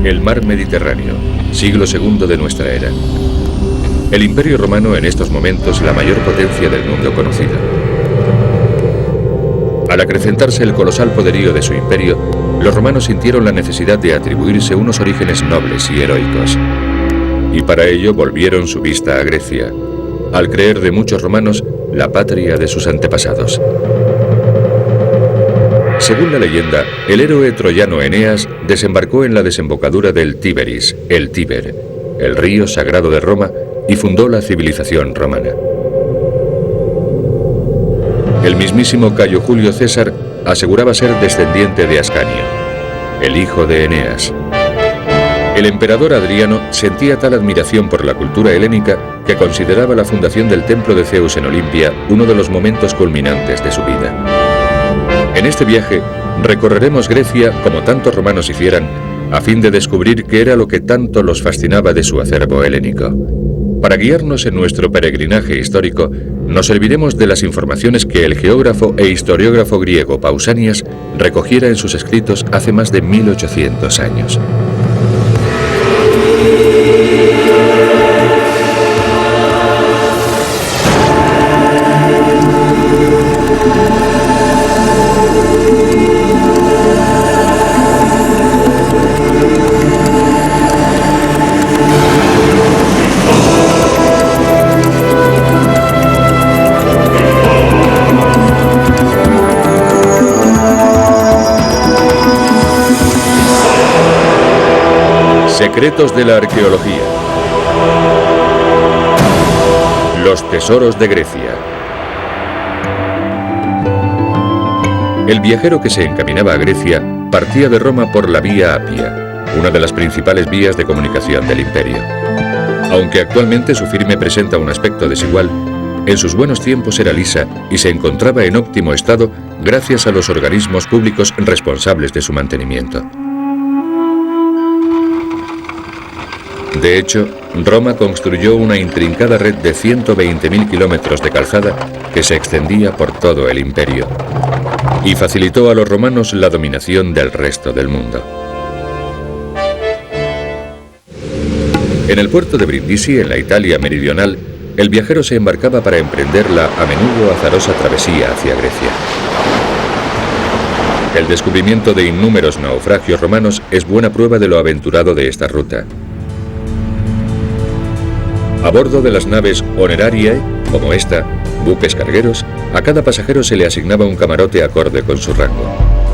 El mar Mediterráneo, siglo II de nuestra era. El Imperio Romano en estos momentos la mayor potencia del mundo conocido. Al acrecentarse el colosal poderío de su imperio, los romanos sintieron la necesidad de atribuirse unos orígenes nobles y heroicos. Y para ello volvieron su vista a Grecia, al creer de muchos romanos la patria de sus antepasados. Según la leyenda, el héroe troyano Eneas desembarcó en la desembocadura del Tíberis, el Tíber, el río sagrado de Roma, y fundó la civilización romana. El mismísimo Cayo Julio César aseguraba ser descendiente de Ascanio, el hijo de Eneas. El emperador Adriano sentía tal admiración por la cultura helénica que consideraba la fundación del templo de Zeus en Olimpia uno de los momentos culminantes de su vida. En este viaje recorreremos Grecia como tantos romanos hicieran, a fin de descubrir qué era lo que tanto los fascinaba de su acervo helénico. Para guiarnos en nuestro peregrinaje histórico, nos serviremos de las informaciones que el geógrafo e historiógrafo griego Pausanias recogiera en sus escritos hace más de 1800 años. Secretos de la arqueología. Los tesoros de Grecia. El viajero que se encaminaba a Grecia partía de Roma por la Vía Apia, una de las principales vías de comunicación del imperio. Aunque actualmente su firme presenta un aspecto desigual, en sus buenos tiempos era lisa y se encontraba en óptimo estado gracias a los organismos públicos responsables de su mantenimiento. De hecho, Roma construyó una intrincada red de 120.000 kilómetros de calzada que se extendía por todo el imperio y facilitó a los romanos la dominación del resto del mundo. En el puerto de Brindisi, en la Italia meridional, el viajero se embarcaba para emprender la a menudo azarosa travesía hacia Grecia. El descubrimiento de innúmeros naufragios romanos es buena prueba de lo aventurado de esta ruta. A bordo de las naves Honerariae, como esta, buques cargueros, a cada pasajero se le asignaba un camarote acorde con su rango.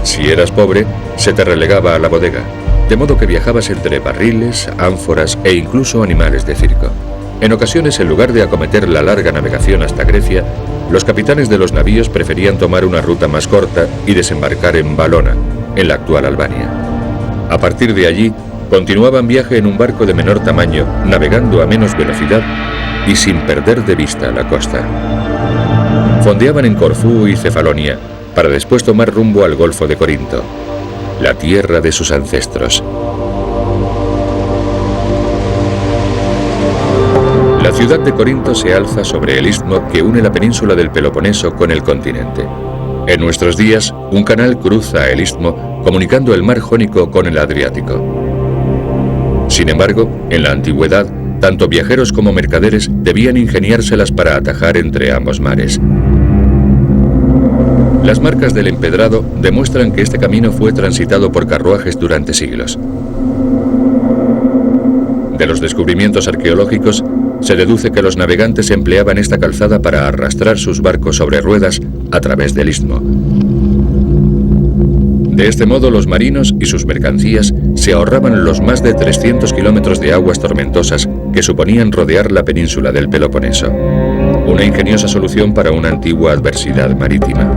Si eras pobre, se te relegaba a la bodega, de modo que viajabas entre barriles, ánforas e incluso animales de circo. En ocasiones, en lugar de acometer la larga navegación hasta Grecia, los capitanes de los navíos preferían tomar una ruta más corta y desembarcar en Valona, en la actual Albania. A partir de allí, continuaban viaje en un barco de menor tamaño, navegando a menos velocidad y sin perder de vista la costa. Fondeaban en Corfú y Cefalonia, para después tomar rumbo al Golfo de Corinto, la tierra de sus ancestros. La ciudad de Corinto se alza sobre el istmo que une la península del Peloponeso con el continente. En nuestros días, un canal cruza el istmo, comunicando el mar Jónico con el Adriático. Sin embargo, en la antigüedad, tanto viajeros como mercaderes debían ingeniárselas para atajar entre ambos mares. Las marcas del empedrado demuestran que este camino fue transitado por carruajes durante siglos. De los descubrimientos arqueológicos, se deduce que los navegantes empleaban esta calzada para arrastrar sus barcos sobre ruedas a través del istmo. De este modo, los marinos y sus mercancías se ahorraban los más de 300 kilómetros de aguas tormentosas que suponían rodear la península del Peloponeso. Una ingeniosa solución para una antigua adversidad marítima.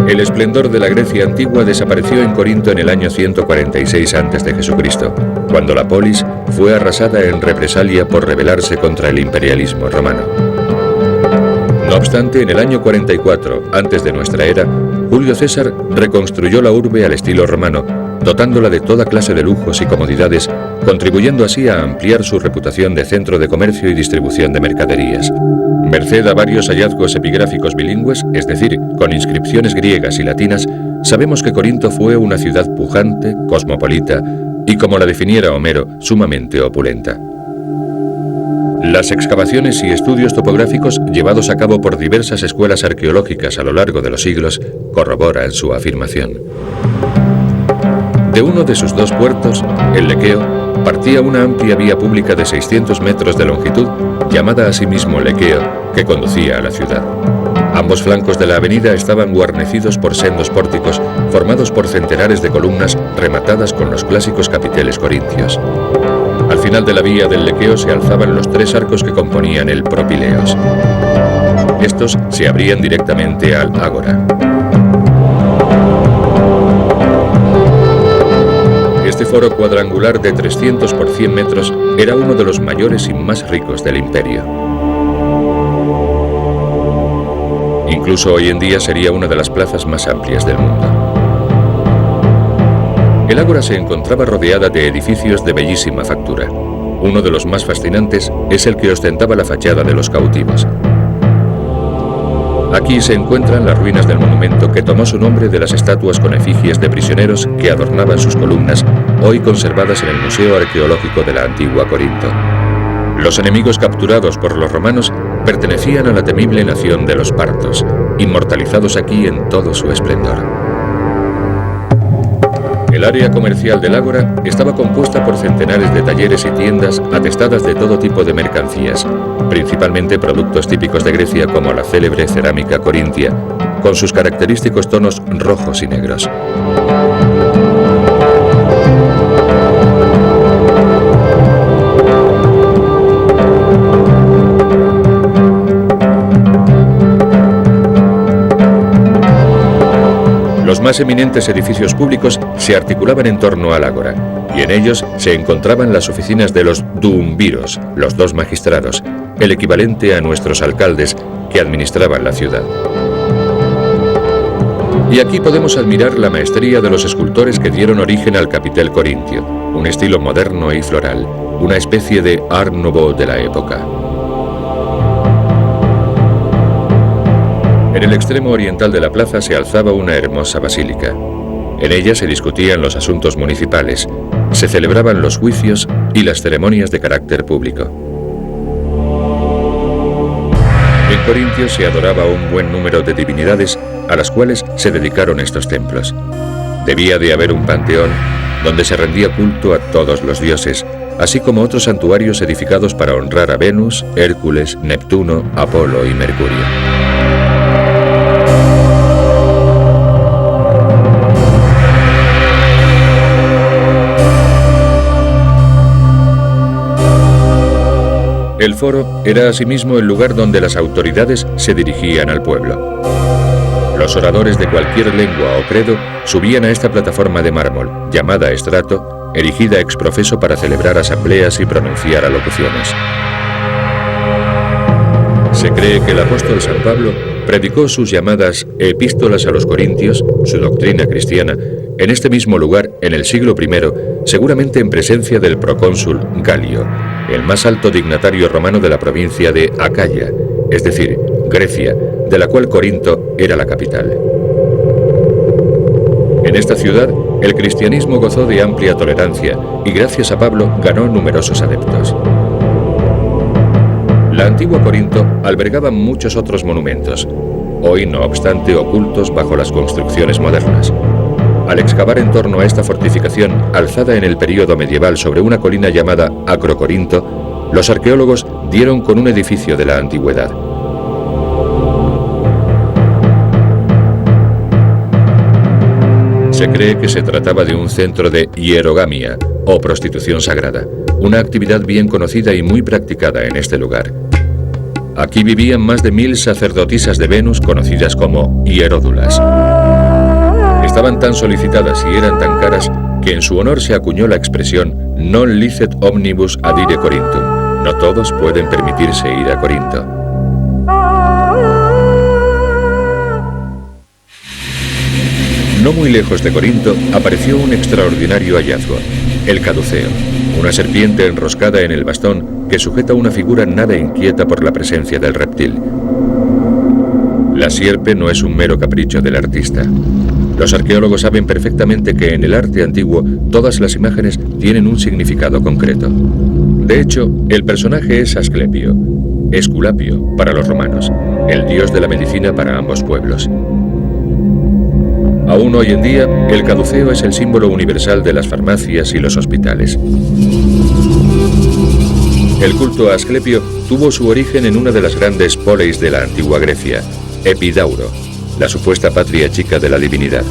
El esplendor de la Grecia antigua desapareció en Corinto en el año 146 a.C., cuando la polis fue arrasada en represalia por rebelarse contra el imperialismo romano. No obstante, en el año 44 antes de nuestra era, Julio César reconstruyó la urbe al estilo romano, dotándola de toda clase de lujos y comodidades, contribuyendo así a ampliar su reputación de centro de comercio y distribución de mercaderías. Merced a varios hallazgos epigráficos bilingües, es decir, con inscripciones griegas y latinas, sabemos que Corinto fue una ciudad pujante, cosmopolita y, como la definiera Homero, sumamente opulenta. Las excavaciones y estudios topográficos llevados a cabo por diversas escuelas arqueológicas a lo largo de los siglos corroboran su afirmación. De uno de sus dos puertos, el Lequeo, partía una amplia vía pública de 600 metros de longitud, llamada asimismo Lequeo, que conducía a la ciudad. Ambos flancos de la avenida estaban guarnecidos por sendos pórticos, formados por centenares de columnas rematadas con los clásicos capiteles corintios. Al final de la vía del Lequeo se alzaban los 3 arcos que componían el Propileos. Estos se abrían directamente al Ágora. Este foro cuadrangular de 300 por 100 metros era uno de los mayores y más ricos del imperio. Incluso hoy en día sería una de las plazas más amplias del mundo. El Ágora se encontraba rodeada de edificios de bellísima factura. Uno de los más fascinantes es el que ostentaba la fachada de los cautivos. Aquí se encuentran las ruinas del monumento que tomó su nombre de las estatuas con efigies de prisioneros que adornaban sus columnas, hoy conservadas en el Museo Arqueológico de la antigua Corinto. Los enemigos capturados por los romanos pertenecían a la temible nación de los partos, inmortalizados aquí en todo su esplendor. El área comercial del Ágora estaba compuesta por centenares de talleres y tiendas atestadas de todo tipo de mercancías, principalmente productos típicos de Grecia como la célebre cerámica corintia, con sus característicos tonos rojos y negros. Los más eminentes edificios públicos se articulaban en torno al Ágora, y en ellos se encontraban las oficinas de los duumviros, los 2 magistrados, el equivalente a nuestros alcaldes que administraban la ciudad. Y aquí podemos admirar la maestría de los escultores que dieron origen al capitel corintio, un estilo moderno y floral, una especie de Art Nouveau de la época. En el extremo oriental de la plaza se alzaba una hermosa basílica. En ella se discutían los asuntos municipales, se celebraban los juicios y las ceremonias de carácter público. En Corintio se adoraba un buen número de divinidades a las cuales se dedicaron estos templos. Debía de haber un panteón donde se rendía culto a todos los dioses, así como otros santuarios edificados para honrar a Venus, Hércules, Neptuno, Apolo y Mercurio. El foro era asimismo el lugar donde las autoridades se dirigían al pueblo. Los oradores de cualquier lengua o credo subían a esta plataforma de mármol, llamada estrato, erigida ex profeso para celebrar asambleas y pronunciar alocuciones. Se cree que el apóstol San Pablo predicó sus llamadas epístolas a los corintios, su doctrina cristiana, en este mismo lugar en el siglo I, seguramente en presencia del procónsul Galio, el más alto dignatario romano de la provincia de Acaya, es decir, Grecia, de la cual Corinto era la capital. En esta ciudad, el cristianismo gozó de amplia tolerancia y gracias a Pablo ganó numerosos adeptos. La antigua Corinto albergaba muchos otros monumentos, hoy no obstante ocultos bajo las construcciones modernas. Al excavar en torno a esta fortificación, alzada en el período medieval sobre una colina llamada Acrocorinto, los arqueólogos dieron con un edificio de la antigüedad. Se cree que se trataba de un centro de hierogamia, o prostitución sagrada, una actividad bien conocida y muy practicada en este lugar. Aquí vivían más de 1000 sacerdotisas de Venus conocidas como hieródulas. Estaban tan solicitadas y eran tan caras que en su honor se acuñó la expresión non licet omnibus adire Corinthum. No todos pueden permitirse ir a Corinto. No muy lejos de Corinto apareció un extraordinario hallazgo, el caduceo, una serpiente enroscada en el bastón que sujeta una figura nada inquieta por la presencia del reptil. La sierpe no es un mero capricho del artista. Los arqueólogos saben perfectamente que en el arte antiguo todas las imágenes tienen un significado concreto. De hecho, el personaje es Asclepio, Esculapio para los romanos, el dios de la medicina para ambos pueblos. Aún hoy en día, el caduceo es el símbolo universal de las farmacias y los hospitales. El culto a Asclepio tuvo su origen en una de las grandes poleis de la antigua Grecia, Epidauro, la supuesta patria chica de la divinidad.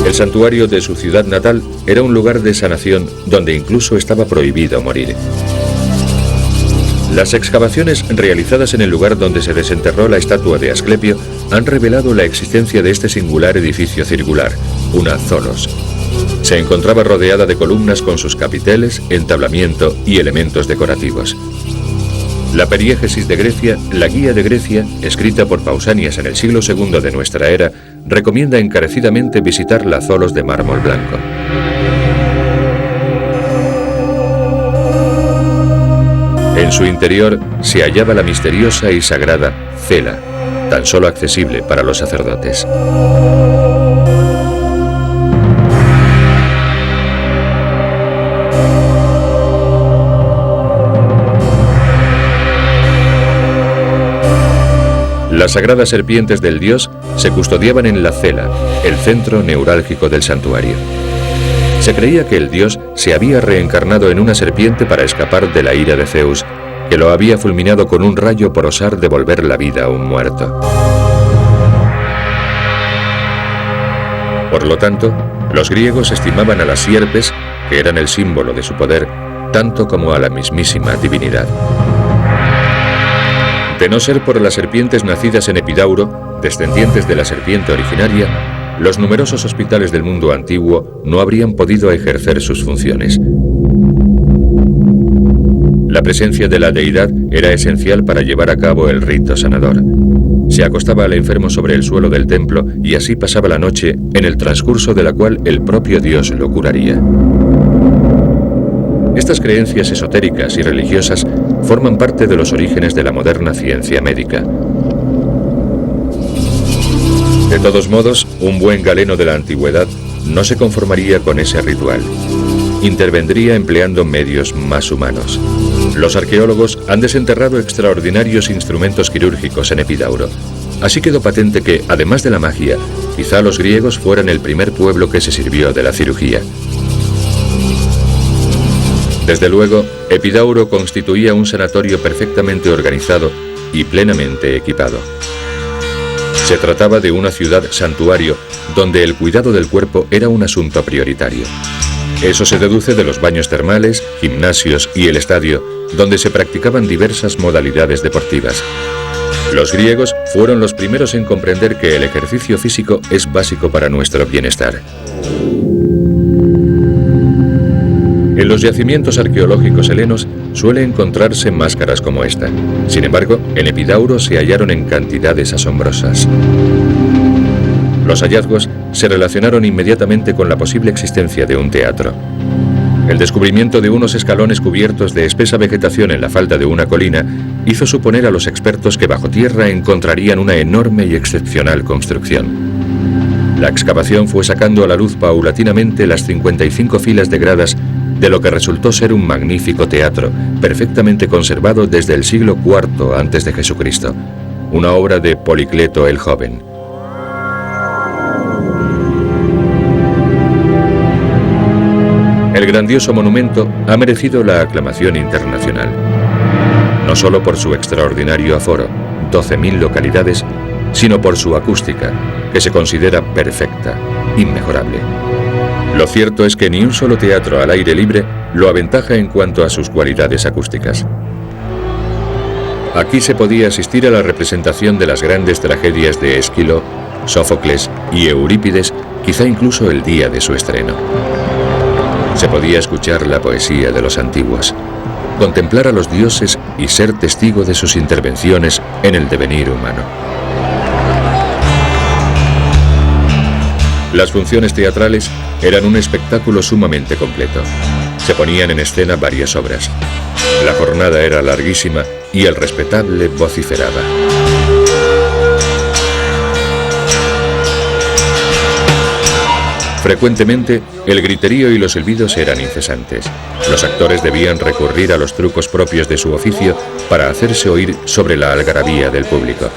El santuario de su ciudad natal era un lugar de sanación donde incluso estaba prohibido morir. Las excavaciones realizadas en el lugar donde se desenterró la estatua de Asclepio han revelado la existencia de este singular edificio circular, una zolos. Se encontraba rodeada de columnas con sus capiteles, entablamiento y elementos decorativos. La Periégesis de Grecia, la Guía de Grecia, escrita por Pausanias en el siglo II de nuestra era, recomienda encarecidamente visitar la zolos de mármol blanco. En su interior se hallaba la misteriosa y sagrada cela, tan solo accesible para los sacerdotes. Las sagradas serpientes del dios se custodiaban en la cela, el centro neurálgico del santuario. Se creía que el dios se había reencarnado en una serpiente para escapar de la ira de Zeus, que lo había fulminado con un rayo por osar devolver la vida a un muerto. Por lo tanto, los griegos estimaban a las sierpes, que eran el símbolo de su poder, tanto como a la mismísima divinidad. De no ser por las serpientes nacidas en Epidauro, descendientes de la serpiente originaria, los numerosos hospitales del mundo antiguo no habrían podido ejercer sus funciones. La presencia de la deidad era esencial para llevar a cabo el rito sanador. Se acostaba al enfermo sobre el suelo del templo y así pasaba la noche, en el transcurso de la cual el propio Dios lo curaría. Estas creencias esotéricas y religiosas forman parte de los orígenes de la moderna ciencia médica. De todos modos, un buen galeno de la antigüedad no se conformaría con ese ritual. Intervendría empleando medios más humanos. Los arqueólogos han desenterrado extraordinarios instrumentos quirúrgicos en Epidauro. Así quedó patente que, además de la magia, quizá los griegos fueran el primer pueblo que se sirvió de la cirugía. Desde luego, Epidauro constituía un sanatorio perfectamente organizado y plenamente equipado. Se trataba de una ciudad santuario donde el cuidado del cuerpo era un asunto prioritario. Eso se deduce de los baños termales, gimnasios y el estadio, donde se practicaban diversas modalidades deportivas. Los griegos fueron los primeros en comprender que el ejercicio físico es básico para nuestro bienestar. En los yacimientos arqueológicos helenos suele encontrarse máscaras como esta. Sin embargo, en Epidauro se hallaron en cantidades asombrosas. Los hallazgos se relacionaron inmediatamente con la posible existencia de un teatro. El descubrimiento de unos escalones cubiertos de espesa vegetación en la falda de una colina hizo suponer a los expertos que bajo tierra encontrarían una enorme y excepcional construcción. La excavación fue sacando a la luz paulatinamente las 55 filas de gradas de lo que resultó ser un magnífico teatro, perfectamente conservado desde el siglo IV a.C., una obra de Policleto el Joven. El grandioso monumento ha merecido la aclamación internacional, no solo por su extraordinario aforo, 12.000 localidades, sino por su acústica, que se considera perfecta, inmejorable. Lo cierto es que ni un solo teatro al aire libre lo aventaja en cuanto a sus cualidades acústicas. Aquí se podía asistir a la representación de las grandes tragedias de Esquilo, Sófocles y Eurípides, quizá incluso el día de su estreno. Se podía escuchar la poesía de los antiguos, contemplar a los dioses y ser testigo de sus intervenciones en el devenir humano. Las funciones teatrales eran un espectáculo sumamente completo. Se ponían en escena varias obras. La jornada era larguísima y el respetable vociferaba. Frecuentemente, el griterío y los silbidos eran incesantes. Los actores debían recurrir a los trucos propios de su oficio para hacerse oír sobre la algarabía del público.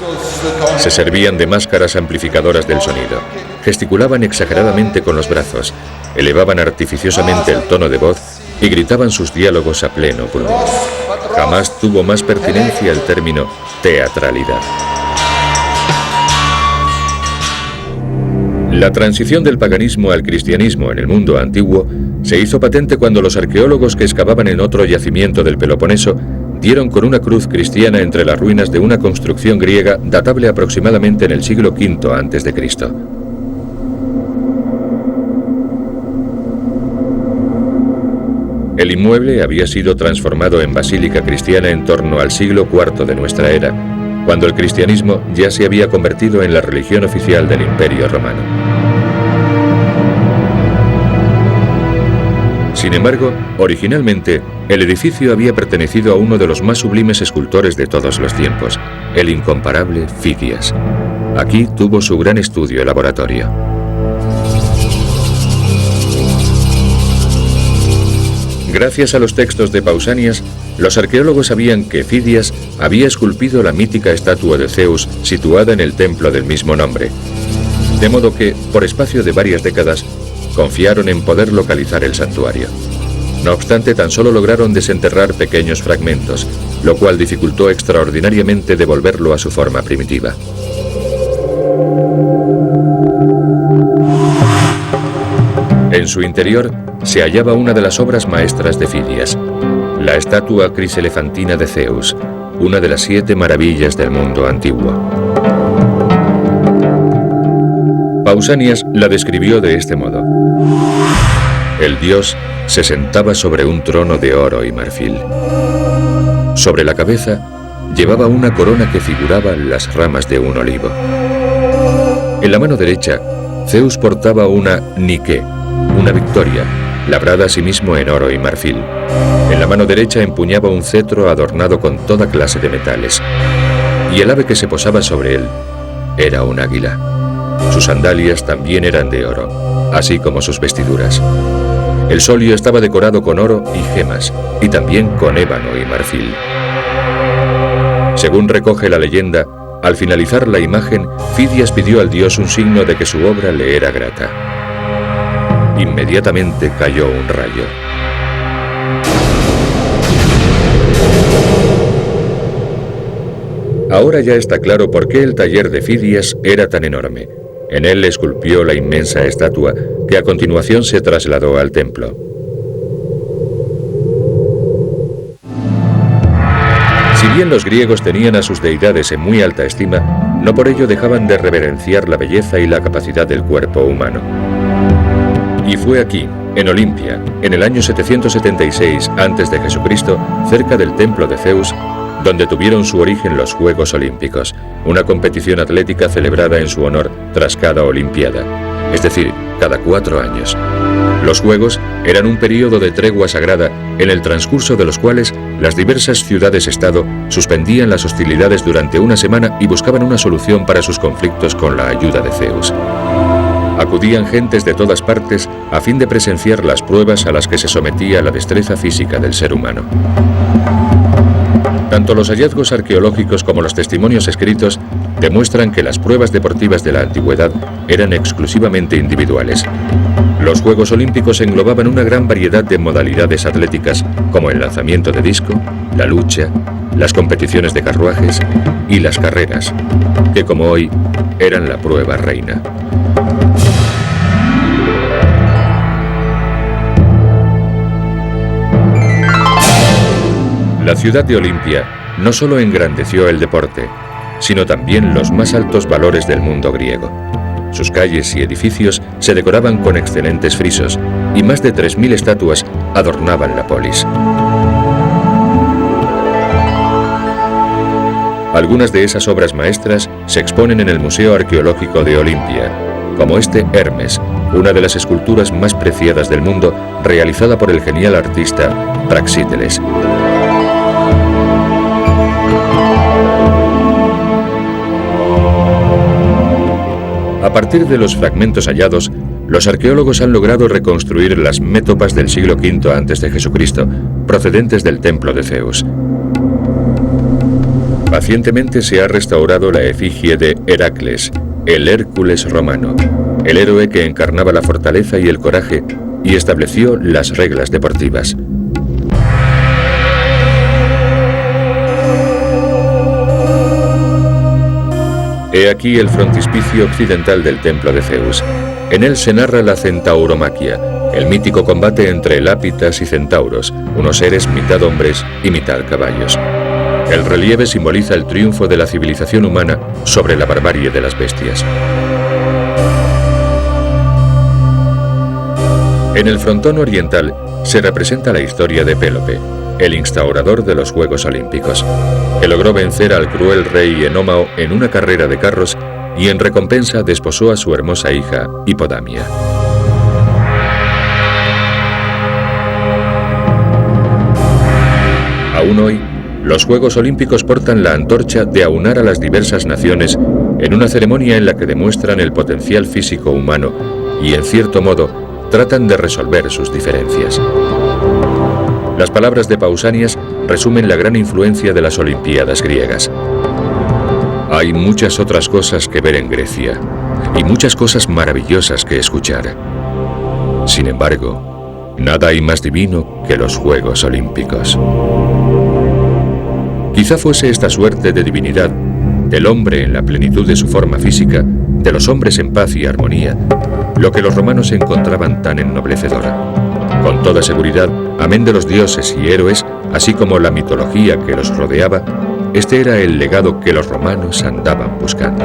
Se servían de máscaras amplificadoras del sonido, gesticulaban exageradamente con los brazos, elevaban artificiosamente el tono de voz y gritaban sus diálogos a pleno pulmón. Jamás tuvo más pertinencia el término teatralidad. La transición del paganismo al cristianismo en el mundo antiguo se hizo patente cuando los arqueólogos que excavaban en otro yacimiento del Peloponeso dieron con una cruz cristiana entre las ruinas de una construcción griega datable aproximadamente en el siglo V a.C. El inmueble había sido transformado en basílica cristiana en torno al siglo IV de nuestra era, cuando el cristianismo ya se había convertido en la religión oficial del Imperio Romano. Sin embargo, originalmente, el edificio había pertenecido a uno de los más sublimes escultores de todos los tiempos, el incomparable Fidias. Aquí tuvo su gran estudio y laboratorio. Gracias a los textos de Pausanias, los arqueólogos sabían que Fidias había esculpido la mítica estatua de Zeus situada en el templo del mismo nombre. De modo que, por espacio de varias décadas, confiaron en poder localizar el santuario. No obstante, tan solo lograron desenterrar pequeños fragmentos, lo cual dificultó extraordinariamente devolverlo a su forma primitiva. En su interior se hallaba una de las obras maestras de Fidias, la estatua criselefantina de Zeus, una de las 7 maravillas del mundo antiguo. Pausanias la describió de este modo: el dios se sentaba sobre un trono de oro y marfil. Sobre la cabeza llevaba una corona que figuraba las ramas de un olivo. En la mano derecha, Zeus portaba una Nike, una victoria, labrada asimismo en oro y marfil. En la mano derecha empuñaba un cetro adornado con toda clase de metales, y el ave que se posaba sobre él era un águila. Sus sandalias también eran de oro, así como sus vestiduras. El solio estaba decorado con oro y gemas, y también con ébano y marfil. Según recoge la leyenda, al finalizar la imagen, Fidias pidió al dios un signo de que su obra le era grata. Inmediatamente cayó un rayo. Ahora ya está claro por qué el taller de Fidias era tan enorme. En él esculpió la inmensa estatua, que a continuación se trasladó al templo. Si bien los griegos tenían a sus deidades en muy alta estima, no por ello dejaban de reverenciar la belleza y la capacidad del cuerpo humano. Y fue aquí, en Olimpia, en el año 776 a.C., cerca del templo de Zeus, donde tuvieron su origen los Juegos Olímpicos, una competición atlética celebrada en su honor tras cada Olimpiada, es decir, cada 4 años. Los Juegos eran un período de tregua sagrada en el transcurso de los cuales las diversas ciudades-estado suspendían las hostilidades durante una semana y buscaban una solución para sus conflictos con la ayuda de Zeus. Acudían gentes de todas partes a fin de presenciar las pruebas a las que se sometía la destreza física del ser humano. Tanto los hallazgos arqueológicos como los testimonios escritos demuestran que las pruebas deportivas de la antigüedad eran exclusivamente individuales. Los Juegos Olímpicos englobaban una gran variedad de modalidades atléticas, como el lanzamiento de disco, la lucha, las competiciones de carruajes y las carreras, que como hoy eran la prueba reina. La ciudad de Olimpia no solo engrandeció el deporte, sino también los más altos valores del mundo griego. Sus calles y edificios se decoraban con excelentes frisos, y más de 3.000 estatuas adornaban la polis. Algunas de esas obras maestras se exponen en el Museo Arqueológico de Olimpia, como este Hermes, una de las esculturas más preciadas del mundo, realizada por el genial artista Praxíteles. A partir de los fragmentos hallados, los arqueólogos han logrado reconstruir las métopas del siglo V a.C., procedentes del templo de Zeus. Pacientemente se ha restaurado la efigie de Heracles, el Hércules romano, el héroe que encarnaba la fortaleza y el coraje y estableció las reglas deportivas. He aquí el frontispicio occidental del templo de Zeus. En él se narra la centauromaquia, el mítico combate entre lápitas y centauros, unos seres mitad hombres y mitad caballos. El relieve simboliza el triunfo de la civilización humana sobre la barbarie de las bestias. En el frontón oriental se representa la historia de Pélope, el instaurador de los Juegos Olímpicos, que logró vencer al cruel rey Enómao en una carrera de carros y en recompensa desposó a su hermosa hija Hipodamia. Aún hoy, los Juegos Olímpicos portan la antorcha de aunar a las diversas naciones en una ceremonia en la que demuestran el potencial físico humano y, en cierto modo, tratan de resolver sus diferencias. Las palabras de Pausanias resumen la gran influencia de las Olimpiadas griegas. Hay muchas otras cosas que ver en Grecia y muchas cosas maravillosas que escuchar. Sin embargo, nada hay más divino que los Juegos Olímpicos. Quizá fuese esta suerte de divinidad, del hombre en la plenitud de su forma física, de los hombres en paz y armonía, lo que los romanos encontraban tan ennoblecedor. Con toda seguridad, amén de los dioses y héroes, así como la mitología que los rodeaba, este era el legado que los romanos andaban buscando.